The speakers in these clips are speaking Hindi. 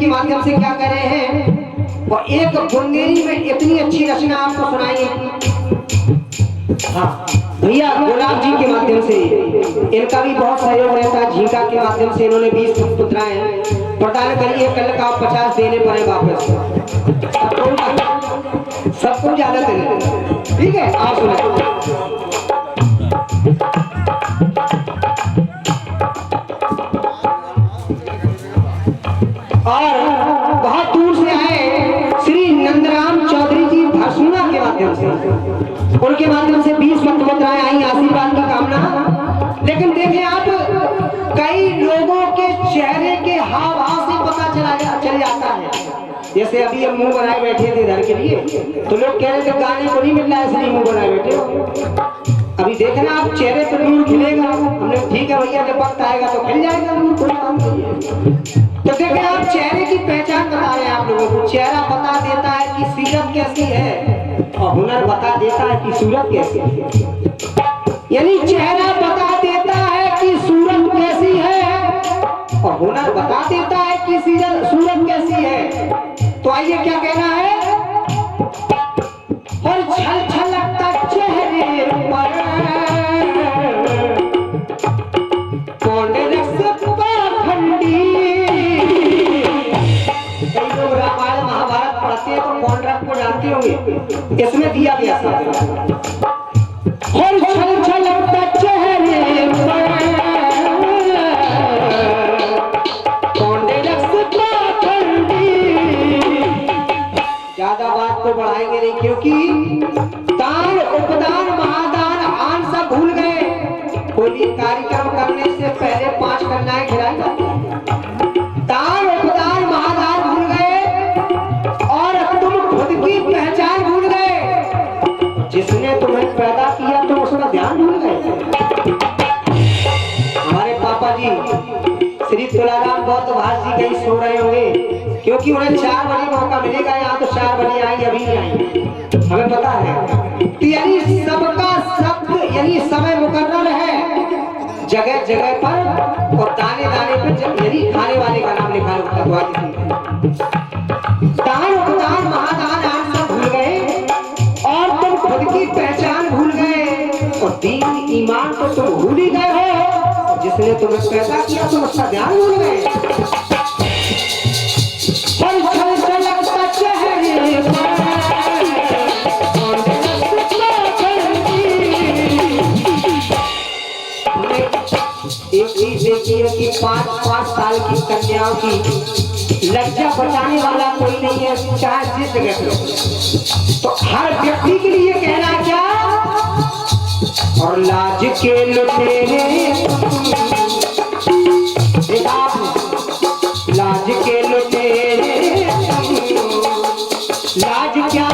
के माध्यम से क्या कर रहे हैं, वो एक बुंदेली में इतनी अच्छी रचना आपको सुनाई। हाँ भैया गुलाब जी के माध्यम से इनका भी बहुत सहयोग रहता है। झींका के माध्यम से इन्होंने 20 मुद्राएं प्रदान करी है। कल का 50 देने पड़े वापस, सबको ज्यादा देने। ठीक है, आप सुनो। और बहुत दूर से आए श्री नंदराम चौधरी जी भासुना के माध्यम से, उनके माध्यम से 20 मुद्राएं आई, आशीर्वाद की कामना। लेकिन देखें आप, कई लोगों के चेहरे के हाव भाव से पता चल जाता है। जैसे अभी हम मुंह बनाए बैठे थे इधर के लिए, तो लोग कह रहे थे गाने को नहीं मिल रहा है इसलिए मुंह बनाए बैठे हो। अभी देखना आप चेहरे पर नूर खिलेगा। हमने ठीक है भैया, जब वक्त आएगा तो खिल जाएगा नूर, कोई काम नहीं है। तो देखें आप, चेहरे की पहचान बता रहे हैं आप लोगों को। चेहरा बता देता है कि सीरत कैसी है, और हुनर बता देता है कि सूरत कैसी है। यानी चेहरा बता देता है कि सूरत कैसी है, और हुनर बता देता है कि सूरत कैसी है। तो आइए क्या कहना है, और छल छलकता चेहरे पर कौन रस पाखंडी। कई लोग रामायण महाभारत पढ़ते हैं तो कौन रस को जानते होंगे, इसमें दिया गया था। और छल छलकता चेहरे पर कौन रस पाखंडी। ज्यादा बात तो बढ़ाएंगे नहीं, क्योंकि दान उपदान महादान आन सब भूल गए। कोई कार्यक्रम करने से पहले 5 कन्याएं खिलाई जाती हैं। दान उपदान महादान भूल गए, और तुम खुद की पहचान भूल गए। जिसने तुम्हें पैदा किया तुम उसका ध्यान भूल गए। हमारे पापा जी श्री तुलाराम बौद्ध भाष जी कहीं सो रहे होंगे, क्योंकि उन्हें 4 बजे मौका मिलेगा। यहाँ तो 4 बजे आई, अभी नहीं आई, हमें पता है। यानी सबका सब, यानी समय मुकर्रर है जगह जगह पर, और दाने दाने पर यानी खाने वाले का नाम लिखा होता है। दान उपदान महादान आप सब भूल गए, और तुम खुद की पहचान भूल गए, और दीन ईमान तो तुम भूल ही गए हो। जिसने तुम्हें पैदा किया तुम उसका ध्यान भूल गए। कि 5 साल की कन्याओं की लज्जा बचाने वाला कोई नहीं है, चाहे जिस जगह पे। तो हर व्यक्ति के लिए कहना क्या, और लाज के लुटेरे, लाज के लुटेरे, लाज क्या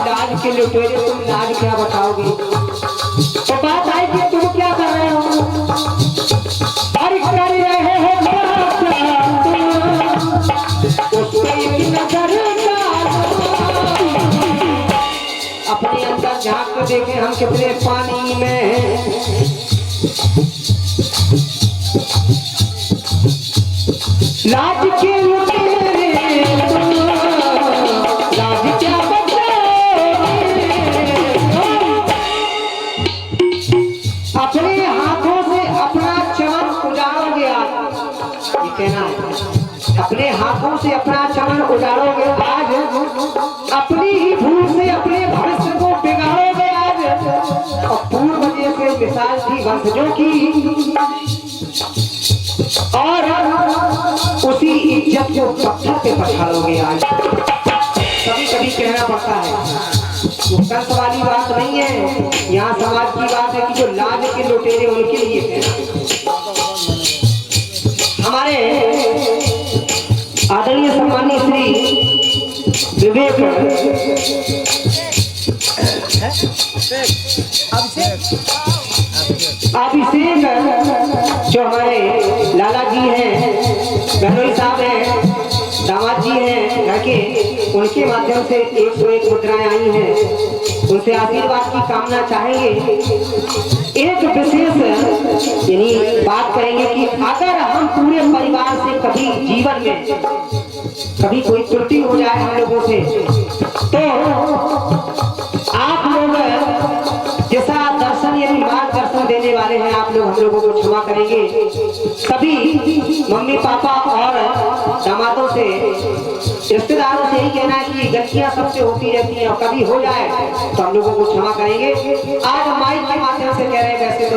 लाज के लुटेरे, तुम लाज क्या बताओगे। तो बात आई कि तुम क्या कर रहे हो, अरे कर रहे हो अपने अंदर झांक के देखें हम कितने पानी में हैं। लाज के लुटेरे, लाज क्या अपने हाथों से अपना चमन उजाड़ोगे आप, ये कहना है। अपने हाथों से अपना चमन उजाड़ोगे आज, अपनी ही भूल से अपने भविष्य को बिगाड़ोगे आज। और पूर्व जैसे मिसाल थी वंशजों की, और उसी इज्जत को पत्थर पे पछाड़ोगे आज। कभी कभी कहना पड़ता है, कंस वाली बात नहीं है, यहाँ समाज की बात है कि जो लाज के लुटेरे उनके लिए कहना। हमारे आदरणीय सम्मानीय श्री विवेक अभिषेक जो हमारे लाला जी हैं, गहलोई साहब हैं, दामाद जी हैं घर के, उनके माध्यम से 101 मुद्राएं आई हैं। उनसे आशीर्वाद की कामना चाहेंगे। एक विशेष यानी बात करेंगे कि अगर हम पूरे परिवार से कभी जीवन में कभी कोई त्रुटि हो जाए हम लोगों से, तो आप लोग जैसा दर्शन यानी मार्गदर्शन देने वाले हैं, आप लोग हम लोगों को क्षमा करेंगे। सभी मम्मी पापा और दामादों से, रिश्तेदारों से यही कहना है कि गलतियां सबसे होती रहती हैं, और कभी हो जाए तो हम लोगों को क्षमा करेंगे। आज माइक के माध्यम से कह रहे हैं, वैसे तो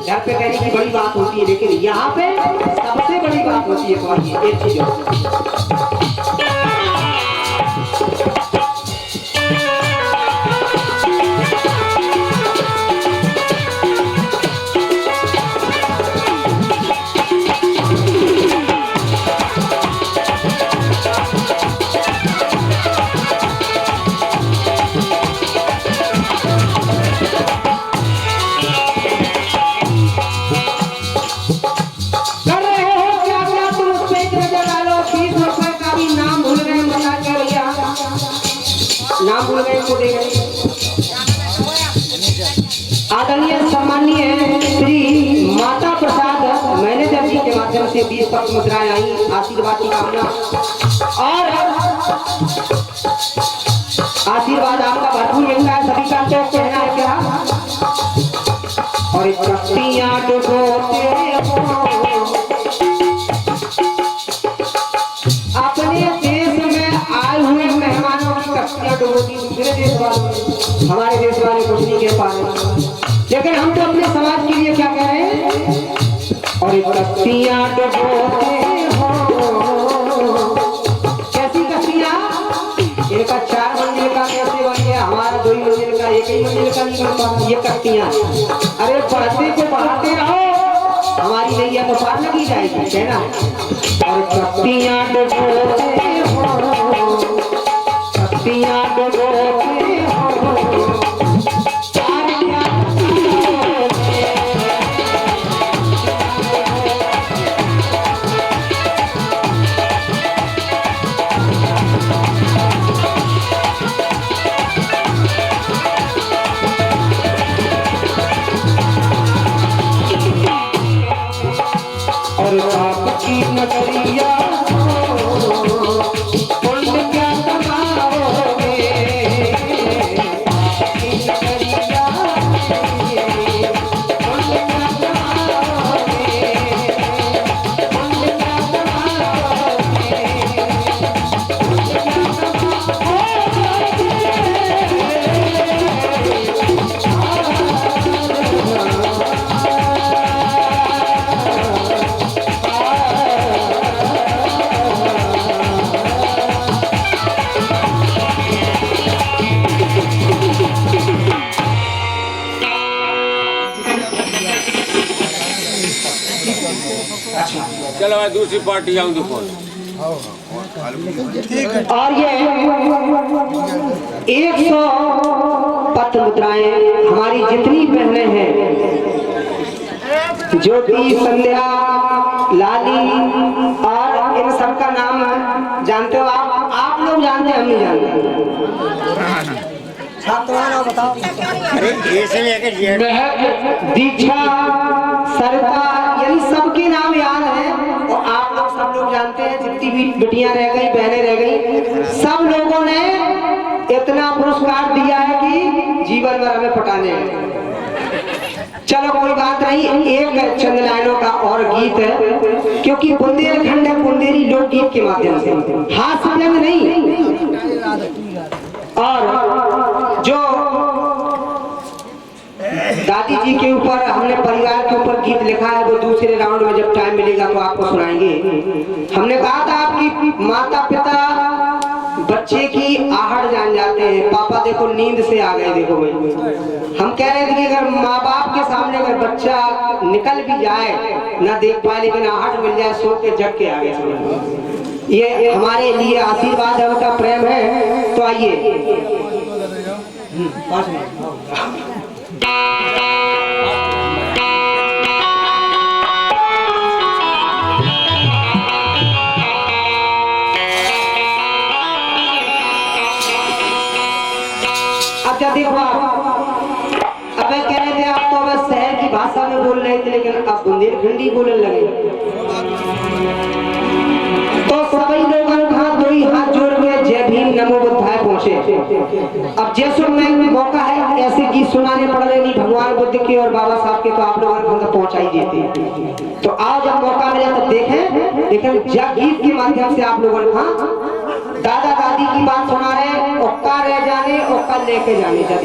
घर पे कहने की बड़ी बात होती है, लेकिन यहाँ पे सबसे बड़ी बात होती है। तो ये एक चीज नाम भूल गए को दे गए। आदरणीय सम्मानीय श्री माता प्रसाद मैनेजर जी के माध्यम से 20 पत्र मुद्राएं आई, आशीर्वाद की कामना, और आशीर्वाद आपका भरपूर मिलता है सभी का। तो कहना है क्या, और कश्तियां डुबोते अपने देश में आए हुए मेहमानों की कश्तियां डुबोती दूसरे देश वाले, हमारे देश वाले कुछ नहीं कह पा रहे, लेकिन हम तो अपने समाज के लिए क्या कह रहे हैं, और कश्तियां डुबोते हो। कैसी कश्तियां, इनका 4 मंजिल का कैसे बन गया, हमारा 2 मंजिल का, 1 ही मंजिल का नहीं बन पा। ये कश्तियां, अरे बढ़ते को बढ़ाते रहो, हमारी नैया तो पार लगी जाएगी, कहना है। और कश्तियां डुबोते हो, कश्तियां डुबोते हो, और आपकी नगरिया पुण्य क्या कमाओगे, आपकी नगरिया पुण्य क्या कमाओगे, पुण्य क्या कमाओगे, चलो मैं दूसरी पार्टी आऊँ तो फोन। और ये 100 पत्र मुद्राएं हमारी जितनी बहनें हैं, ज्योति, संध्या, लाली, और इन सबका नाम जानते हो आप लोग जानते हैं, हम नहीं जानते। बताओ, दीक्षा, सरिता, यानी सबके नाम याद है, और आप लोग सब लोग जानते हैं। जितनी भी बेटियां रह गई, बहनें रह गई, सब लोगों ने इतना पुरस्कार दिया है कि जीवन भर हमें पटाने हैं। चलो कोई बात नहीं, एक चंद लाइनों का और गीत है, क्योंकि बुंदेलखंड है बुंदेली लोकगीत के माध्यम से, हास्य व्यंग नहीं। और जो दादी जी के ऊपर हमने परिवार के ऊपर गीत लिखा है, वो दूसरे राउंड में जब टाइम मिलेगा तो आपको सुनाएंगे। हमने कहा था आपकी माता पिता बच्चे की आहट जान जाते हैं, पापा देखो नींद से आ गए, देखो भाई हम कह रहे थे कि अगर माँ बाप के सामने अगर बच्चा निकल भी जाए ना देख पाए, लेकिन आहट मिल जाए सो के जग के आगे समझ, ये हमारे लिए आशीर्वाद है, उनका प्रेम है। तो आइए अच्छा देखो अब मैं कह रहे थे आप तो अब शहर की भाषा में बोल रहे थे, लेकिन आप बुंदेलखंडी बोलने लगे। तो सभी लोग दो ही हाथ जोड़ के जय भीम नमो बुद्धाय पहुंचे। अब जैसे मैं मौका है ऐसे गीत सुनाने पड़ रहे नहीं भगवान बुद्ध के और बाबा साहब के, तो आप लोग तक पहुंचा ही देते। तो आओ जब मौका मिले तब देखें, लेकिन जब गीत के माध्यम से आप लोगों को दादा दादी की बात सुना रहे, ओक्का रह जाने ओक्का लेके जाने जा।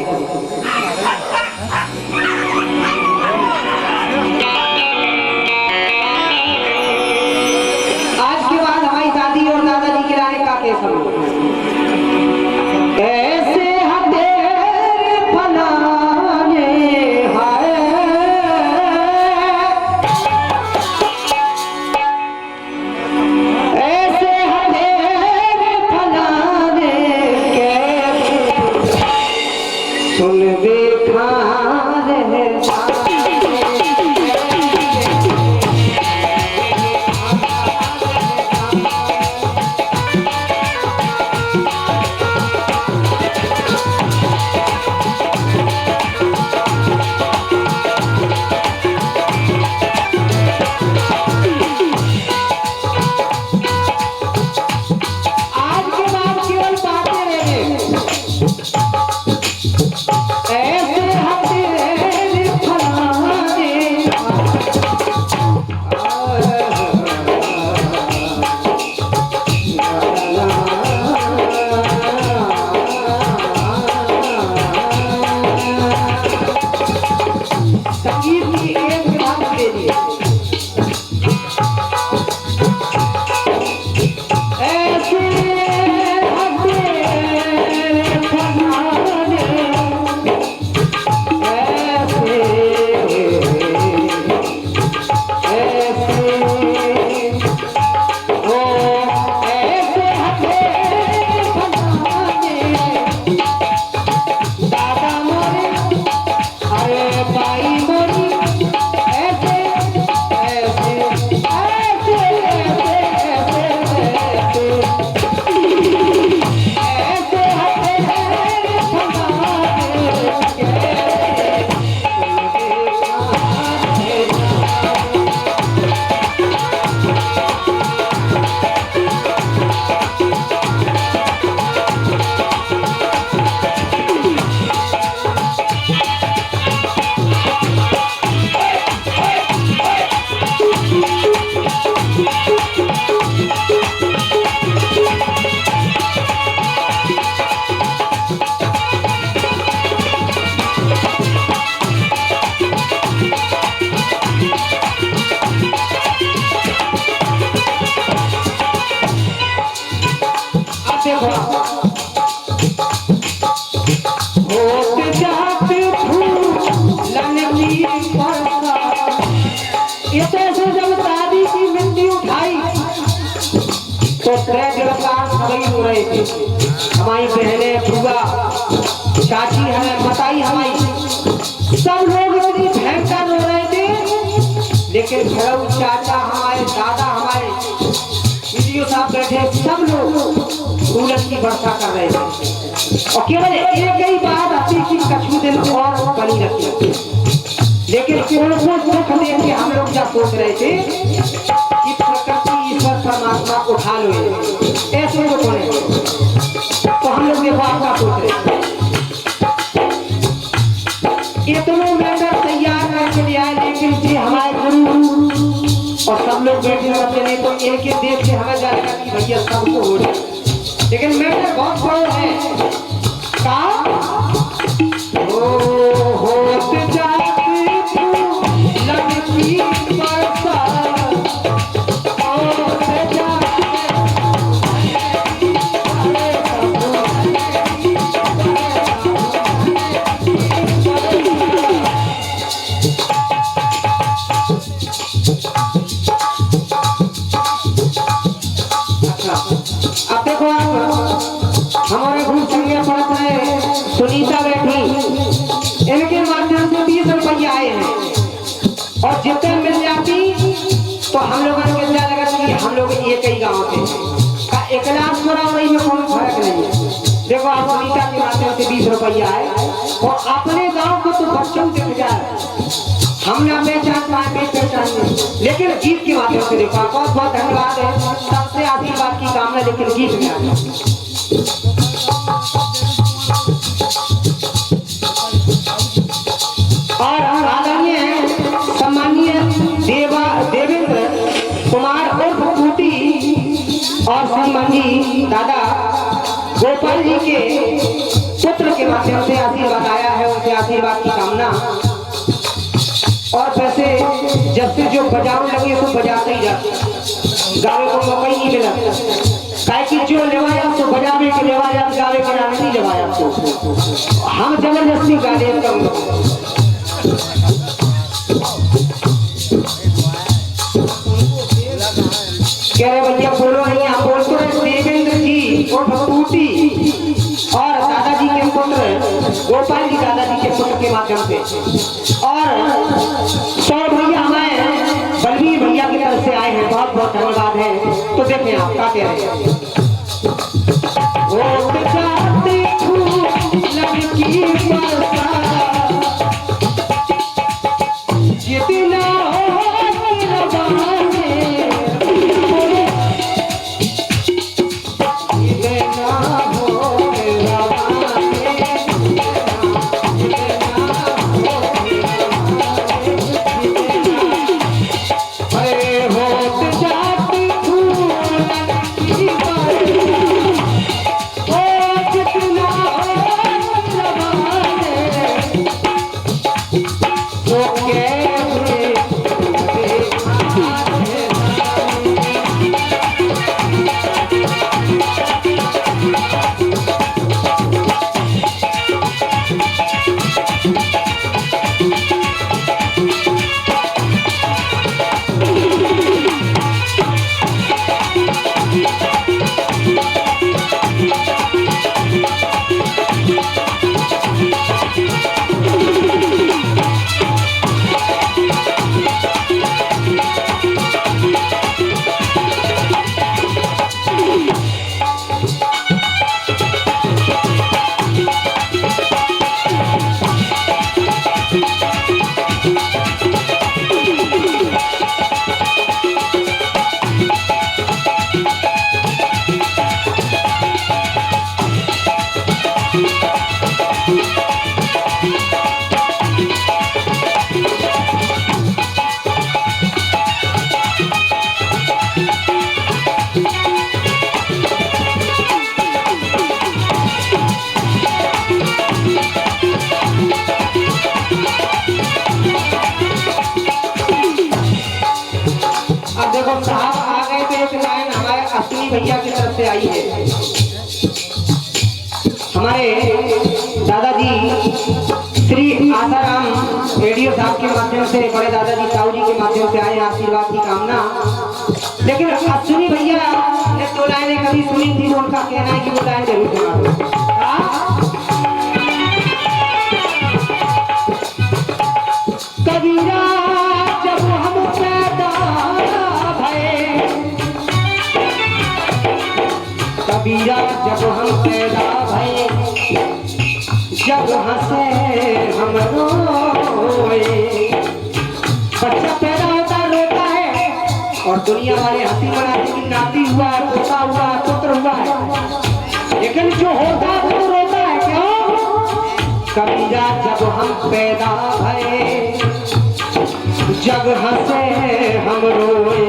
आज के बाद हमारी दादी और दादाजी के लाने का कैसा ऐसे हथेरे फलाने हाय, ऐसे हथेरे फलाने के सुन देखा रहे हमारी बहनें बुआ चाची हमें मताई हमारी सब लोग इतनी भयंकर रो रहे थे, लेकिन भैरव चाचा हमारे दादा हमारे वीडियो साहब बैठे सब लोग फूलन की वर्षा कर रहे थे। और केवल एक ही बात आती कि कछु दिन और बनी रखी, लेकिन उनको दुख देख के हम लोग क्या सोच रहे थे कि प्रकृति ईश्वर परमात्मा उठा लो, ऐसे लोग होने। तो हम लोग ये बात सोच रहे थे, इतने मेंबर तैयार करके बने तो इनके देख के हमें जाएगा कि भैया सबको हो जाए, लेकिन मैटर बहुत बड़ा है का होते जाते तू लड़की बरसा होते जाते अब देखो आप हमारे ग्रुप संज्ञा पढ़त है सुनीता बैठी, इनके माध्यम से 20 रुपये आए हैं और जितने मिल जाती तो हम लोग के क्या लगा कि हम लोग एक ही गांव के का एक लाख थोड़ा वही में कोई फर्क नहीं है। देखो आप सुनीता के माध्यम से 20 रुपये आए और अपने गांव को तो बच्चों दिख जाए, हम ना पहचान पाए पहचान, लेकिन गीत के माध्यम से देखा। बहुत बहुत धन्यवाद है, सबसे आशीर्वाद की कामना, लेकिन गीत में और आदरणीय सम्मानीय देवेंद्र कुमार उर्फ टूटी और श्रीमान जी दादा गोपाल जी के पुत्र के माध्यम से आशीर्वाद आया है, उनसे आशीर्वाद की कामना। और वैसे जब से जो बजाओ लगे तो बजाते ही जाते, गावे को मौका ही नहीं मिला, काहे कि जो लेवाया तो बजावे के लेवाया, गावे के नाम नहीं लेवाया तो हम जबरदस्ती गा रहे हैं। कह रहे भैया बोलो नहीं, आप बोल तो देवेंद्र जी और टूटी और दादाजी के पुत्र गोपाल जी, दादाजी के पुत्र के माध्यम से, और सौर भैया हमें बलवीर भैया की तरफ से आए हैं, बहुत बहुत धन्यवाद है। तो देखें आप क्या कह रहे हैं। भैया की तरफ से आई है। हमारे दादाजी श्री आसाराम रेडियो साहब के माध्यम से, बड़े दादाजी ताऊ जी के माध्यम से आए आशीर्वाद की कामना। लेकिन अश्विनी भैया ने तो लाइनें कभी सुनी थी, तो उनका कहना है कि वो लाइन जरूर सुना दो। कबीरा जब हम पैदा भये, कबीरा जब हम पैदा भये, जब हंसे हम रोए। बच्चा पैदा होता रोता है और दुनिया वाले हंसी मनाते कि नाती हुआ है, पोता हुआ है, पुत्र हुआ है, लेकिन जो होता है वो रोता है। क्यों? कबीरा जब हम पैदा भये, जग हंसे हम रोए।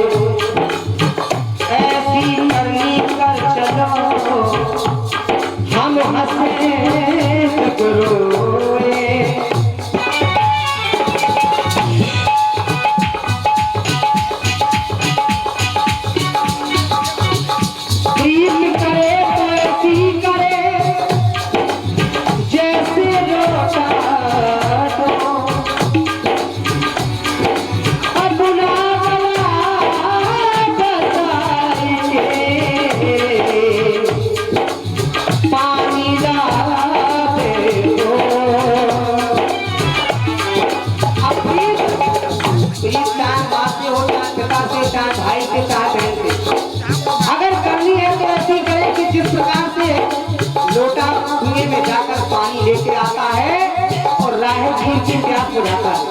प्यास बुझाता है।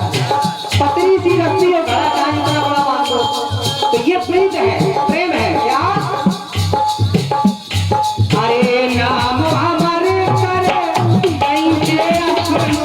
पतली सी रस्सी और घड़ा चांदी बड़ा बड़ा बांध दो, तो ये प्रीत है, प्रेम है क्या? अरे नाम हमारे करे कहीं अपनो।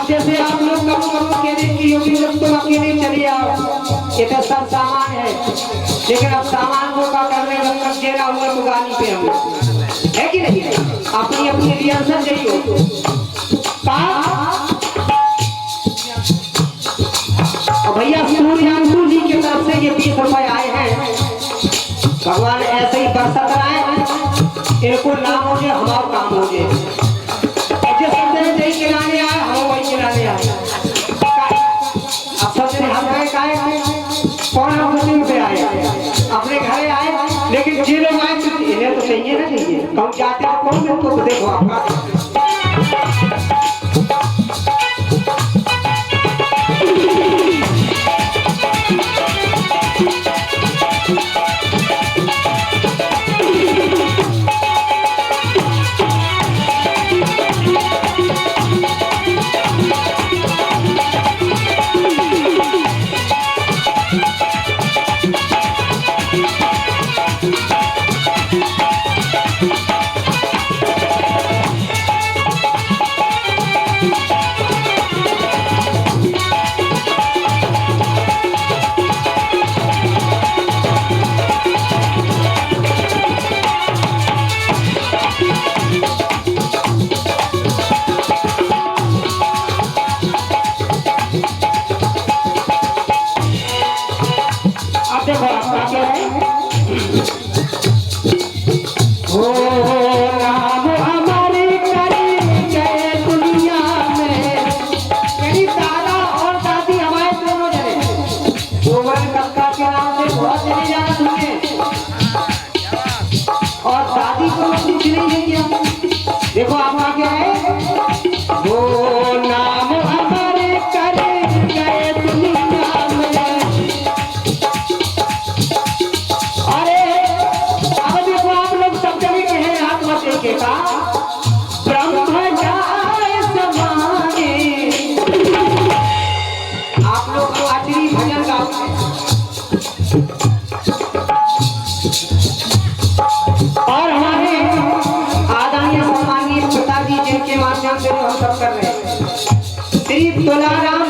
जैसे आप लोग कब अकेले की होगी, जब तुम अकेले चले आओ, ये तो सब सामान है, लेकिन अब सामान को का करने रख देना हुआ तो गाली पे हम है कि नहीं? अपनी अपनी रिहर्सल चाहिए भैया। सूर्यांशु जी की तरफ से ये 20 रुपए आए हैं, भगवान ऐसे ही बरसत रहे, इनको नाम हो जाए, हमारा काम हो जाए। जय खिलाने आए, हम वही खिलाने आए। अब सबसे हम गए काहे कौन हम मुस्लिम पे आए, अपने घरे आए, लेकिन जे लोग आए तो इन्हें तो चाहिए ना, चाहिए कौन जाते हैं कौन लोग तो देखो आपका। और दादी को कुछ नहीं है क्या? देखो आपका क्या है, वो नाम हमारे करे गए दुनिया में। अरे अब देखो आप लोग सब जगह के हैं, आत्महत्या के का ब्रह्म जाए समाने। आप लोग को आचरी भजन गाओ, और हमारे आदरणीय सम्मानीय पिताजी जिनके माध्यम से हम सब कर रहे हैं, श्री तुलाराम